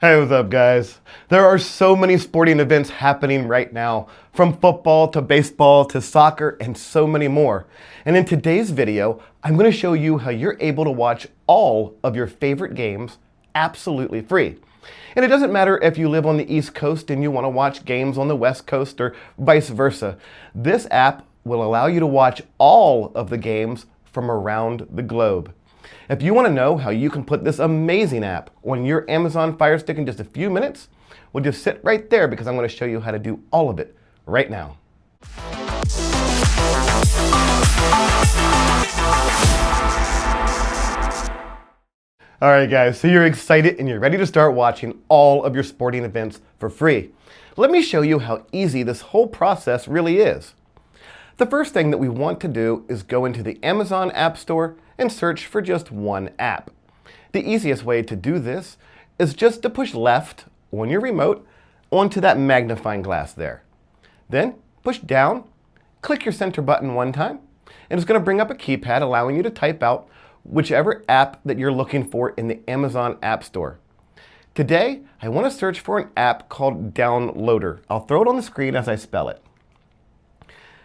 Hey, what's up, guys? There are so many sporting events happening right now, from football to baseball to soccer and so many more. And in today's video, I'm going to show you how you're able to watch all of your favorite games absolutely free. And it doesn't matter if you live on the East Coast and you want to watch games on the West Coast or vice versa. This app will allow you to watch all of the games from around the globe. If you want to know how you can put this amazing app on your Amazon FireStick in just a few minutes, well, just sit right there because I'm going to show you how to do all of it right now. All right, guys, so you're excited and you're ready to start watching all of your sporting events for free. Let me show you how easy this whole process really is. The first thing that we want to do is go into the Amazon App Store and search for just one app. The easiest way to do this is just to push left on your remote onto that magnifying glass there. Then push down, click your center button one time, and it's going to bring up a keypad allowing you to type out whichever app that you're looking for in the Amazon App Store. Today, I want to search for an app called Downloader. I'll throw it on the screen as I spell it.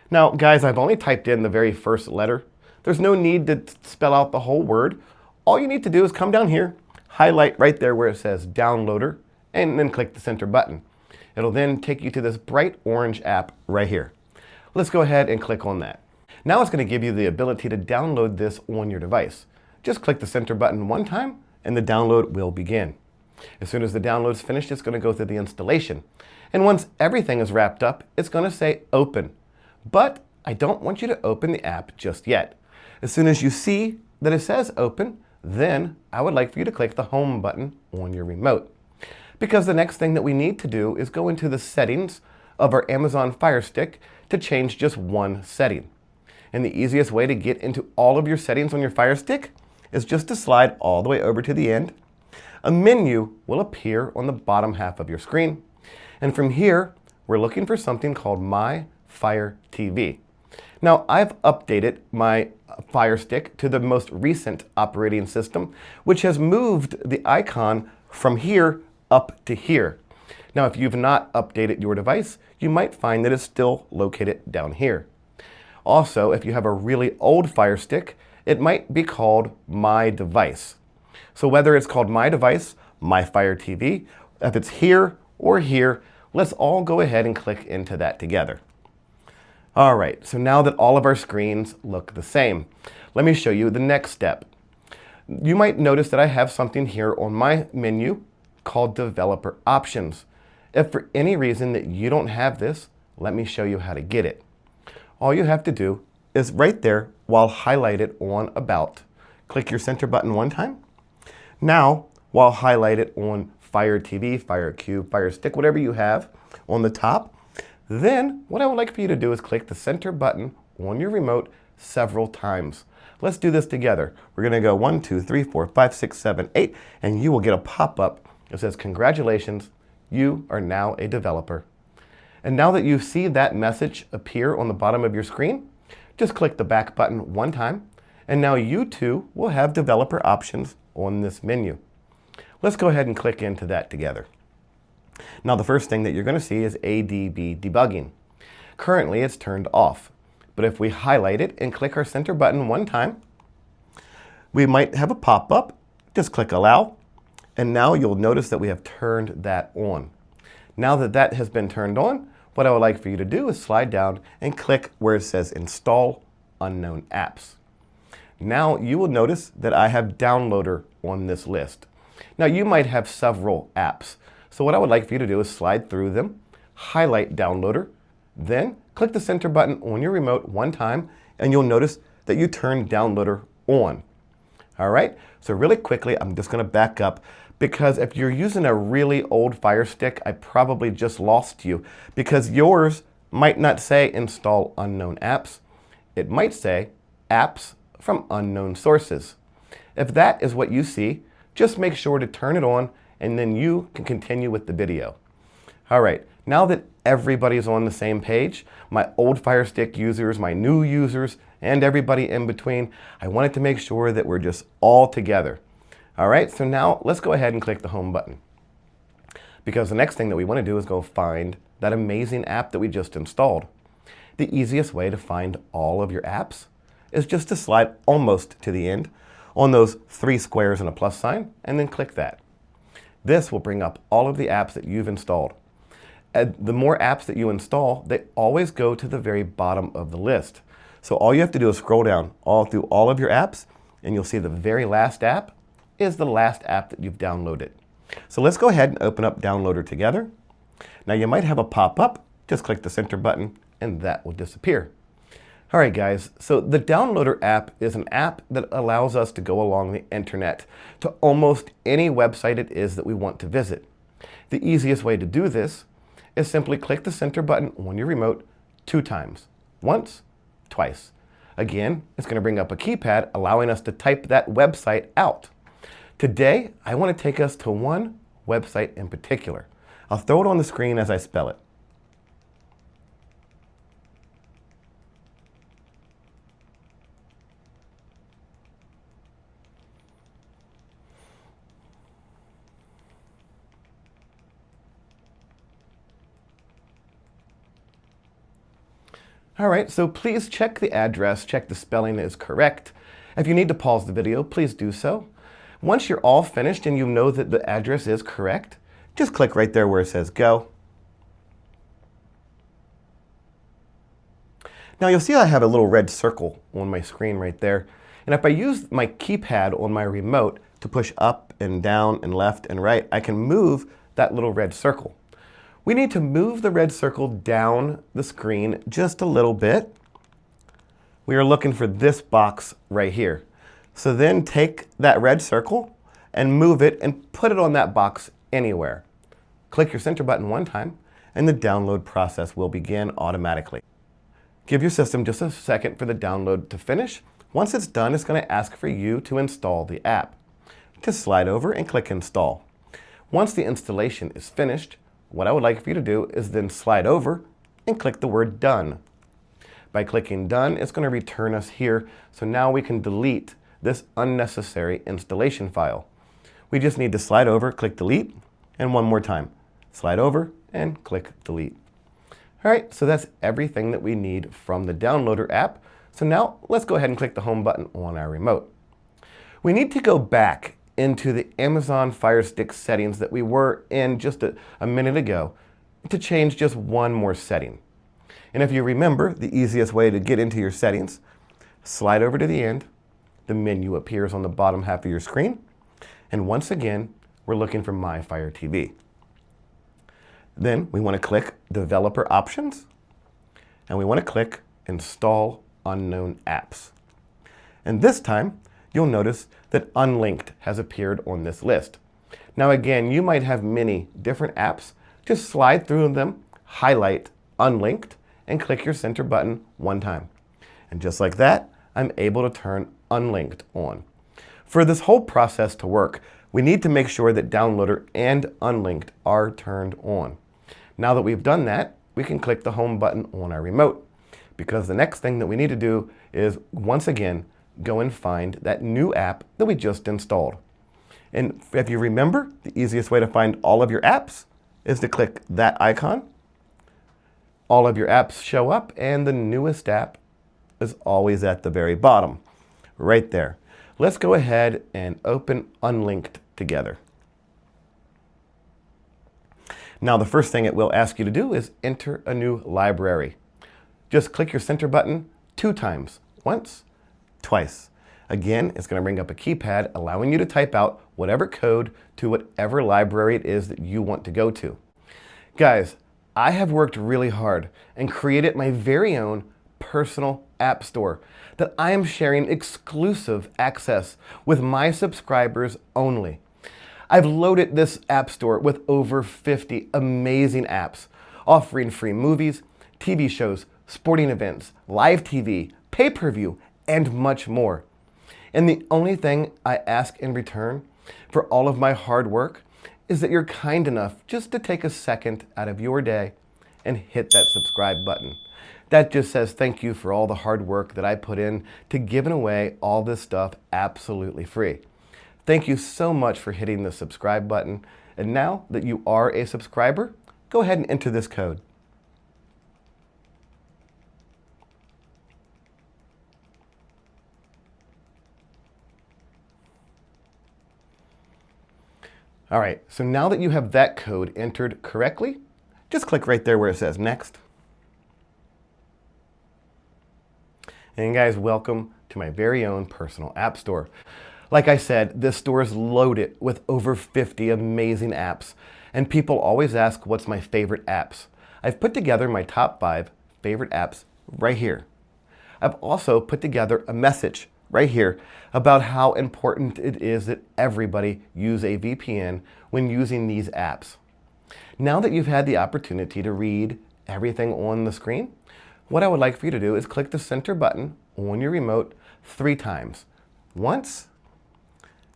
Now, guys, I've only typed in the very first letter. There's no need to spell out the whole word. All you need to do is come down here, highlight right there where it says Downloader, and then click the center button. It'll then take you to this bright orange app right here. Let's go ahead and click on that. Now it's going to give you the ability to download this on your device. Just click the center button one time, and the download will begin. As soon as the download's finished, it's going to go through the installation. And once everything is wrapped up, it's going to say Open. But I don't want you to open the app just yet. As soon as you see that it says Open, then I would like for you to click the Home button on your remote. Because the next thing that we need to do is go into the settings of our Amazon Fire Stick to change just one setting. And the easiest way to get into all of your settings on your Fire Stick is just to slide all the way over to the end. A menu will appear on the bottom half of your screen. And from here, we're looking for something called My Fire TV. Now, I've updated my Fire Stick to the most recent operating system, which has moved the icon from here up to here. Now, if you've not updated your device, you might find that it's still located down here. Also, if you have a really old Fire Stick, it might be called My Device. So whether it's called My Device, My Fire TV, if it's here or here, let's all go ahead and click into that together. All right, so now that all of our screens look the same, let me show you the next step. You might notice that I have something here on my menu called Developer Options. If for any reason that you don't have this, let me show you how to get it. All you have to do is right there while highlighted on About, click your center button one time. Now, while highlighted on Fire TV, Fire Cube, Fire Stick, whatever you have on the top, then what I would like for you to do is click the center button on your remote several times. Let's do this together. We're going to go 1, 2, 3, 4, 5, 6, 7, 8, and you will get a pop-up that says, "Congratulations, you are now a developer." And now that you see that message appear on the bottom of your screen, just click the back button one time, and now you too will have developer options on this menu. Let's go ahead and click into that together. Now, the first thing that you're going to see is ADB debugging. Currently, it's turned off. But if we highlight it and click our center button one time, we might have a pop-up. Just click Allow. And now you'll notice that we have turned that on. Now that that has been turned on, what I would like for you to do is slide down and click where it says Install Unknown Apps. Now you will notice that I have Downloader on this list. Now you might have several apps. So what I would like for you to do is slide through them, highlight Downloader, then click the center button on your remote one time, and you'll notice that you turn Downloader on. All right, so really quickly, I'm just going to back up because if you're using a really old Fire Stick, I probably just lost you because yours might not say Install Unknown Apps. It might say Apps from Unknown Sources. If that is what you see, just make sure to turn it on and then you can continue with the video. All right, now that everybody's on the same page, my old Fire Stick users, my new users, and everybody in between, I wanted to make sure that we're just all together. All right, so now let's go ahead and click the Home button. because the next thing that we want to do is go find that amazing app that we just installed. The easiest way to find all of your apps is just to slide almost to the end on those 3 squares and a plus sign, and then click that. This will bring up all of the apps that you've installed. The more apps that you install, they always go to the very bottom of the list. So all you have to do is scroll down all through all of your apps, and you'll see the very last app is the last app that you've downloaded. So let's go ahead and open up Downloader together. Now you might have a pop-up, just click the center button, and that will disappear. All right, guys, so the Downloader app is an app that allows us to go along the internet to almost any website it is that we want to visit. The easiest way to do this is simply click the center button on your remote 2 times. Once, twice. Again, it's going to bring up a keypad allowing us to type that website out. Today, I want to take us to one website in particular. I'll throw it on the screen as I spell it. All right, so please check the address, check the spelling is correct. If you need to pause the video, please do so. Once you're all finished and you know that the address is correct, just click right there where it says Go. Now you'll see I have a little red circle on my screen right there. And if I use my keypad on my remote to push up and down and left and right, I can move that little red circle. We need to move the red circle down the screen just a little bit. We are looking for this box right here. So then take that red circle and move it and put it on that box anywhere. Click your center button 1 time and the download process will begin automatically. Give your system just a second for the download to finish. Once it's done, it's going to ask for you to install the app. Just slide over and click Install. Once the installation is finished, what I would like for you to do is then slide over and click the word Done. By clicking Done, it's going to return us here, so now we can delete this unnecessary installation file. We just need to slide over, click Delete, and one more time. Slide over and click Delete. All right, so that's everything that we need from the Downloader app. So now let's go ahead and click the Home button on our remote. We need to go back into the Amazon FireStick settings that we were in just a minute ago to change just one more setting. And if you remember, the easiest way to get into your settings, slide over to the end, the menu appears on the bottom half of your screen, and once again, we're looking for My Fire TV. Then we want to click Developer Options, and we want to click Install Unknown Apps. And this time, you'll notice that Unlinked has appeared on this list. Now again, you might have many different apps. Just slide through them, highlight Unlinked, and click your center button 1 time. And just like that, I'm able to turn Unlinked on. For this whole process to work, we need to make sure that Downloader and Unlinked are turned on. Now that we've done that, we can click the Home button on our remote, because the next thing that we need to do is, once again, go and find that new app that we just installed. And if you remember, the easiest way to find all of your apps is to click that icon. All of your apps show up, and the newest app is always at the very bottom, right there. Let's go ahead and open Unlinked together. Now the first thing it will ask you to do is enter a new library. Just click your center button 2 times, once, twice. Again, it's going to bring up a keypad allowing you to type out whatever code to whatever library it is that you want to go to. Guys, I have worked really hard and created my very own personal app store that I am sharing exclusive access with my subscribers only. I've loaded this app store with over 50 amazing apps, offering free movies, TV shows, sporting events, live TV, pay-per-view, and much more. And the only thing I ask in return for all of my hard work is that you're kind enough just to take a second out of your day and hit that subscribe button. That just says thank you for all the hard work that I put in to giving away all this stuff absolutely free. Thank you so much for hitting the subscribe button, And now that you are a subscriber, go ahead and enter this code. All right, so now that you have that code entered correctly, just click right there where it says Next. And guys, welcome to my very own personal app store. Like I said, this store is loaded with over 50 amazing apps, and people always ask what's my favorite apps. I've put together my top 5 favorite apps right here. I've also put together a message right here about how important it is that everybody use a VPN when using these apps. Now that you've had the opportunity to read everything on the screen, what I would like for you to do is click the center button on your remote 3 times. Once,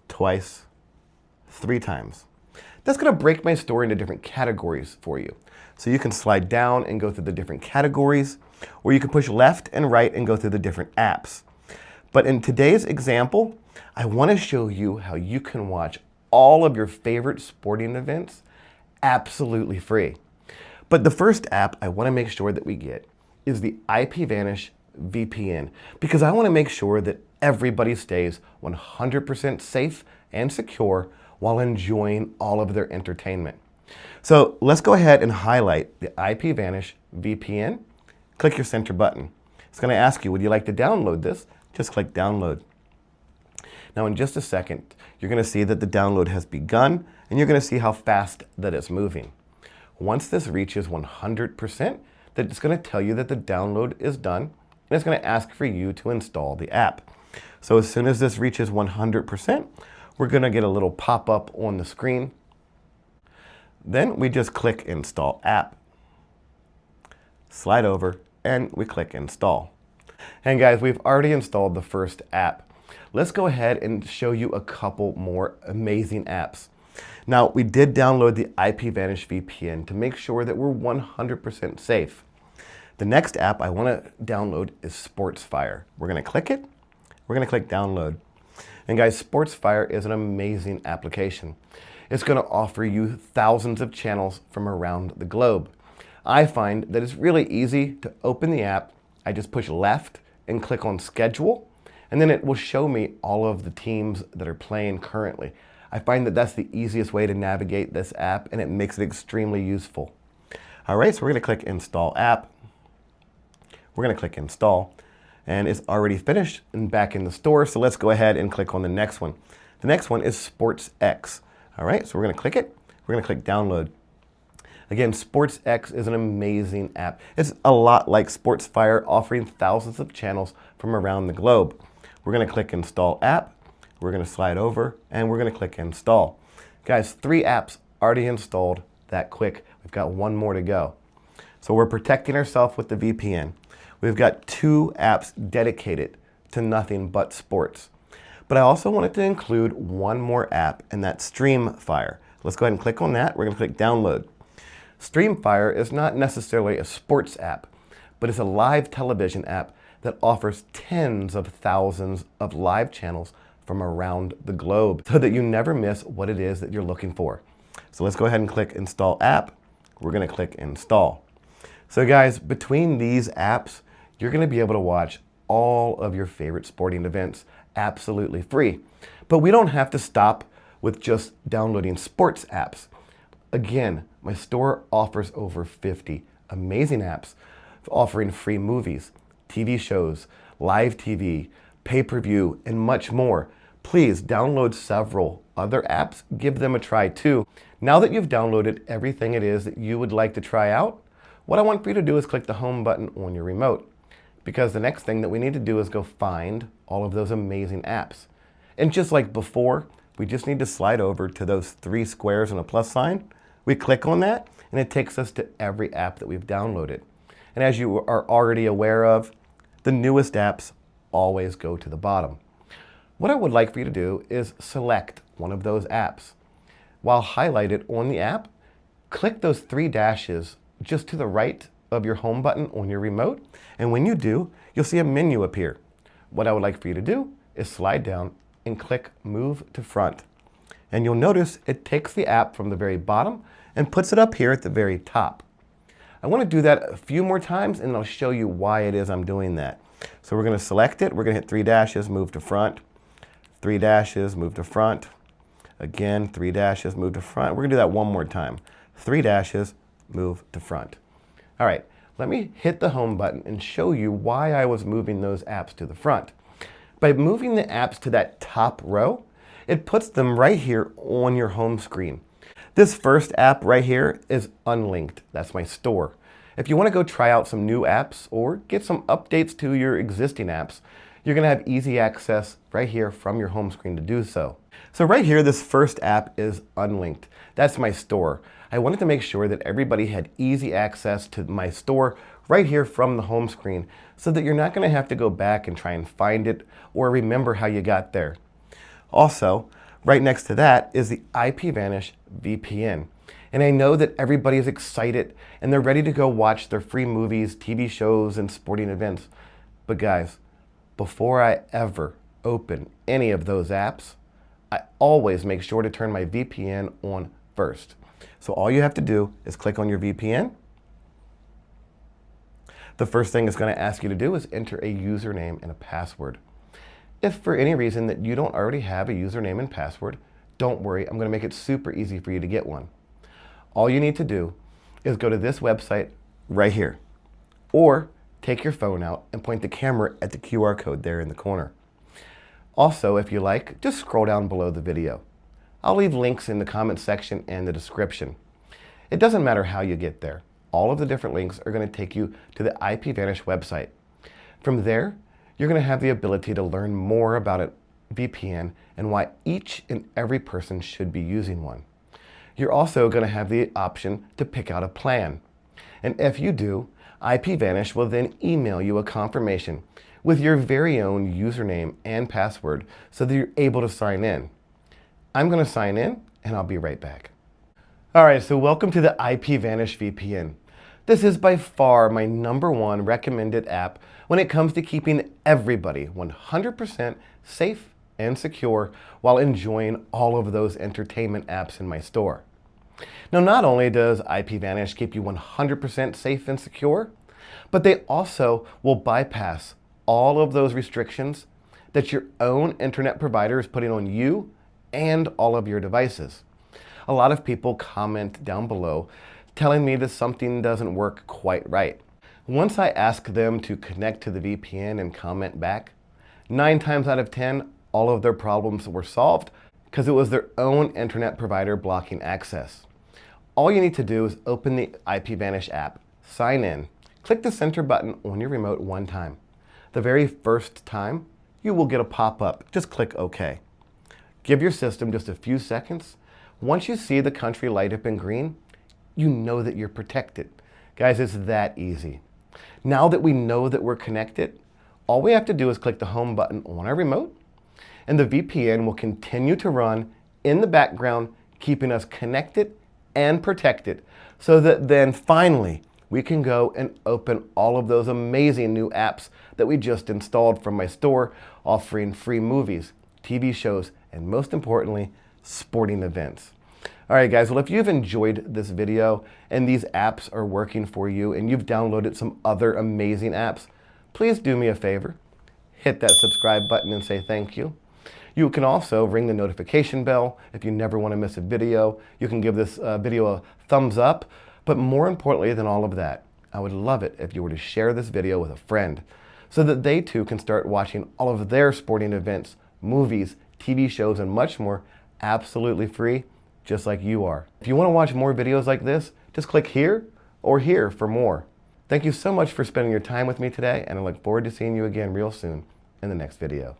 twice, 3 times. That's going to break my store into different categories for you. So you can slide down and go through the different categories, or you can push left and right and go through the different apps. But in today's example, I want to show you how you can watch all of your favorite sporting events absolutely free. But the first app I want to make sure that we get is the IPVanish VPN, because I want to make sure that everybody stays 100% safe and secure while enjoying all of their entertainment. So let's go ahead and highlight the IPVanish VPN. Click your center button. It's going to ask you, would you like to download this? Just click download. Now in just a second, you're going to see that the download has begun, and you're going to see how fast that it's moving. Once this reaches 100%, that it's going to tell you that the download is done, and it's going to ask for you to install the app. So as soon as this reaches 100%, we're going to get a little pop-up on the screen. Then we just click Install App, slide over, and we click Install. And guys, we've already installed the first app. Let's go ahead and show you a couple more amazing apps. Now, we did download the IPVanish VPN to make sure that we're 100% safe. The next app I want to download is SportsFire. We're going to click it. We're going to click Download. And guys, SportsFire is an amazing application. It's going to offer you thousands of channels from around the globe. I find that it's really easy to open the app. I just push left and click on Schedule, and then it will show me all of the teams that are playing currently. I find that that's the easiest way to navigate this app, and it makes it extremely useful. All right, so we're going to click Install App. We're going to click Install, and it's already finished and back in the store, so let's go ahead and click on the next one. The next one is SportsX. All right, so we're going to click it. We're going to click Download. Again, SportsX is an amazing app. It's a lot like SportsFire, offering thousands of channels from around the globe. We're going to click Install App. We're going to slide over, and we're going to click Install. Guys, 3 apps already installed that quick. We've got 1 more to go. So we're protecting ourselves with the VPN. We've got 2 apps dedicated to nothing but sports. But I also wanted to include 1 more app, and that's StreamFire. Let's go ahead and click on that. We're going to click Download. StreamFire is not necessarily a sports app, but it's a live television app that offers tens of thousands of live channels from around the globe so that you never miss what it is that you're looking for. So let's go ahead and click Install App. We're going to click Install. So guys, between these apps, you're going to be able to watch all of your favorite sporting events absolutely free. But we don't have to stop with just downloading sports apps. Again, my store offers over 50 amazing apps offering free movies, TV shows, live TV, pay-per-view, and much more. Please download several other apps. Give them a try too. Now that you've downloaded everything it is that you would like to try out, what I want for you to do is click the home button on your remote, because the next thing that we need to do is go find all of those amazing apps. And just like before, we just need to slide over to those 3 squares and a plus sign. We click on that, and it takes us to every app that we've downloaded. And as you are already aware of, the newest apps always go to the bottom. What I would like for you to do is select one of those apps. While highlighted on the app, click those 3 dashes just to the right of your home button on your remote, and when you do, you'll see a menu appear. What I would like for you to do is slide down and click Move to Front. And you'll notice it takes the app from the very bottom and puts it up here at the very top. I want to do that a few more times, and I'll show you why it is I'm doing that. So we're going to select it. We're going to hit 3 dashes, move to front. 3 dashes, move to front. Again, 3 dashes, move to front. We're going to do that one more time. 3 dashes, move to front. All right, let me hit the home button and show you why I was moving those apps to the front. By moving the apps to that top row, it puts them right here on your home screen. This first app right here is unlinked. That's my store. If you want to go try out some new apps or get some updates to your existing apps, you're going to have easy access right here from your home screen to do so. So right here, this first app is unlinked. That's my store. I wanted to make sure that everybody had easy access to my store right here from the home screen so that you're not going to have to go back and try and find it or remember how you got there. Also, right next to that is the IPVanish VPN. And I know that everybody is excited and they're ready to go watch their free movies, TV shows, and sporting events. But guys, before I ever open any of those apps, I always make sure to turn my VPN on first. So all you have to do is click on your VPN. The first thing it's going to ask you to do is enter a username and a password. If for any reason that you don't already have a username and password, don't worry, I'm going to make it super easy for you to get one. All you need to do is go to this website right here, or take your phone out and point the camera at the QR code there in the corner. Also, if you like, just scroll down below the video. I'll leave links in the comment section and the description. It doesn't matter how you get there. All of the different links are going to take you to the IPVanish website. From there, you're going to have the ability to learn more about a VPN and why each and every person should be using one. You're also going to have the option to pick out a plan. And if you do, IPVanish will then email you a confirmation with your very own username and password so that you're able to sign in. I'm going to sign in and I'll be right back. All right, so welcome to the IPVanish VPN. This is by far my #1 recommended app when it comes to keeping everybody 100% safe and secure while enjoying all of those entertainment apps in my store. Now, not only does IPVanish keep you 100% safe and secure, but they also will bypass all of those restrictions that your own internet provider is putting on you and all of your devices. A lot of people comment down below telling me that something doesn't work quite right. Once I ask them to connect to the VPN and comment back, 9 times out of 10, all of their problems were solved because it was their own internet provider blocking access. All you need to do is open the IPVanish app, sign in, click the center button on your remote one time. The very first time, you will get a pop-up. Just click OK. Give your system just a few seconds. Once you see the country light up in green, you know that you're protected. Guys, it's that easy. Now that we know that we're connected, all we have to do is click the home button on our remote, and the VPN will continue to run in the background, keeping us connected and protected, so that then finally we can go and open all of those amazing new apps that we just installed from my store, offering free movies, TV shows, and most importantly, sporting events. All right, guys, well, if you've enjoyed this video and these apps are working for you and you've downloaded some other amazing apps, please do me a favor. Hit that subscribe button and say thank you. You can also ring the notification bell if you never want to miss a video. You can give this video a thumbs up. But more importantly than all of that, I would love it if you were to share this video with a friend so that they too can start watching all of their sporting events, movies, TV shows, and much more absolutely free, just like you are. If you want to watch more videos like this, just click here or here for more. Thank you so much for spending your time with me today, and I look forward to seeing you again real soon in the next video.